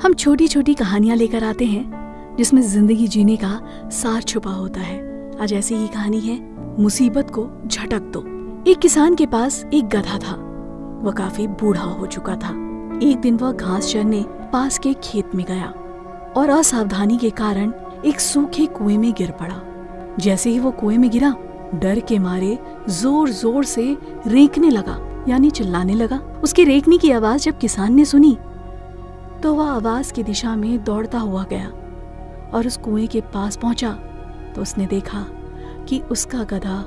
हम छोटी छोटी कहानियां लेकर आते हैं जिसमें जिंदगी जीने का सार छुपा होता है। आज ऐसी ही कहानी है मुसीबत को झटक दो। एक किसान के पास एक गधा था। वह काफी बूढ़ा हो चुका था। एक दिन वह घास चरने पास के खेत में गया और असावधानी के कारण एक सूखे कुएं में गिर पड़ा। जैसे ही वो कुएं में गिरा, डर के मारे जोर जोर से रेंकने लगा, यानी चिल्लाने लगा। उसकी रेंकने की आवाज जब किसान ने सुनी तो वह आवाज की दिशा में दौड़ता हुआ गया और उस कुएं के पास पहुंचा तो उसने देखा कि उसका गधा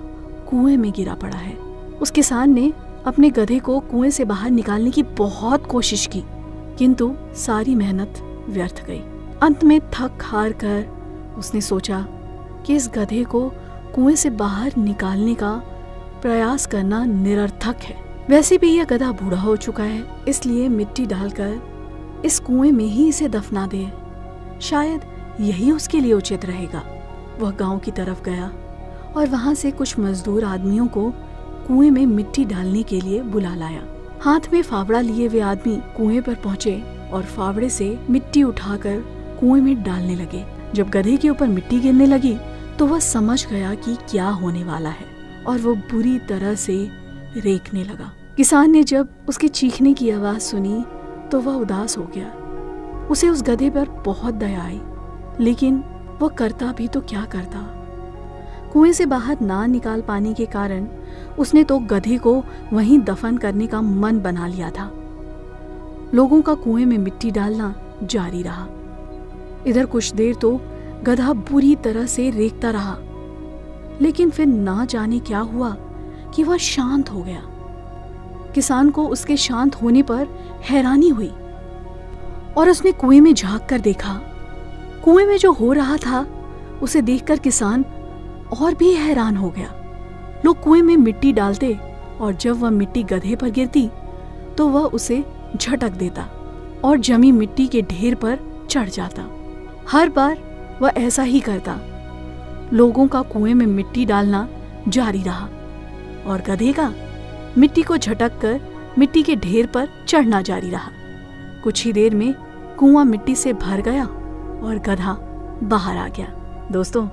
कुएं में गिरा पड़ा है। उस किसान ने अपने गधे को कुएं से बाहर निकालने की बहुत कोशिश की, किंतु सारी मेहनत व्यर्थ गई। अंत में थक हार कर उसने सोचा कि इस गधे को कुएं से बाहर निकालने का प्रयास करना निरर्थक है। वैसे भी यह गधा बूढ़ा हो चुका है, इसलिए मिट्टी डालकर इस कुएं में ही इसे दफना दे, शायद यही उसके लिए उचित रहेगा। वह गांव की तरफ गया और वहां से कुछ मजदूर आदमियों को कुएं में मिट्टी डालने के लिए बुला लाया। हाथ में फावड़ा लिए वे आदमी कुएं पर पहुंचे और फावड़े से मिट्टी उठाकर कुएं में डालने लगे। जब गधे के ऊपर मिट्टी गिरने लगी तो वह समझ गया कि क्या होने वाला है और वो बुरी तरह से रेंकने लगा। किसान ने जब उसके चीखने की आवाज सुनी तो वह उदास हो गया। उसे उस गधे पर बहुत दया आई, लेकिन वह करता भी तो क्या करता। कुएं से बाहर ना निकाल पाने के कारण उसने तो गधे को वहीं दफन करने का मन बना लिया था। लोगों का कुएं में मिट्टी डालना जारी रहा। इधर कुछ देर तो गधा बुरी तरह से रेंकता रहा, लेकिन फिर ना जाने क्या हुआ कि वह शांत हो गया। किसान को उसके शांत होने पर हैरानी हुई और उसने कुएं में झांक कर देखा। कुएं में जो हो रहा था उसे देखकर किसान और भी हैरान हो गया। लोग कुएं में मिट्टी डालते और जब वह मिट्टी गधे पर गिरती तो वह उसे झटक देता और जमी मिट्टी के ढेर पर चढ़ जाता। हर बार वह ऐसा ही करता। लोगों का कुएं में मिट्टी डालना जारी रहा और गधे का मिट्टी को झटक कर मिट्टी के ढेर पर चढ़ना जारी रहा। कुछ ही देर में कुआं मिट्टी से भर गया और गधा बाहर आ गया। दोस्तों,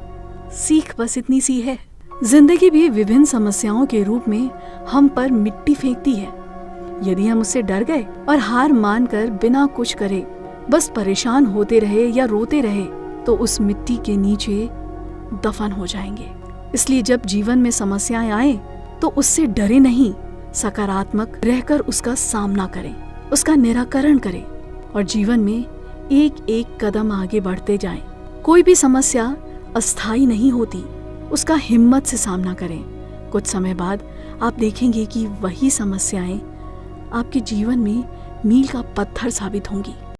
सीख बस इतनी सी है, जिंदगी भी विभिन्न समस्याओं के रूप में हम पर मिट्टी फेंकती है। यदि हम उससे डर गए और हार मानकर बिना कुछ करे बस परेशान होते रहे या रोते रहे तो उस मिट्टी के नीचे दफन हो जाएंगे। इसलिए जब जीवन में समस्याएं आए तो उससे डरे नहीं, सकारात्मक रहकर उसका सामना करें, उसका निराकरण करें और जीवन में एक एक कदम आगे बढ़ते जाएं। कोई भी समस्या अस्थायी नहीं होती, उसका हिम्मत से सामना करें। कुछ समय बाद आप देखेंगे कि वही समस्याएं आपके जीवन में मील का पत्थर साबित होंगी।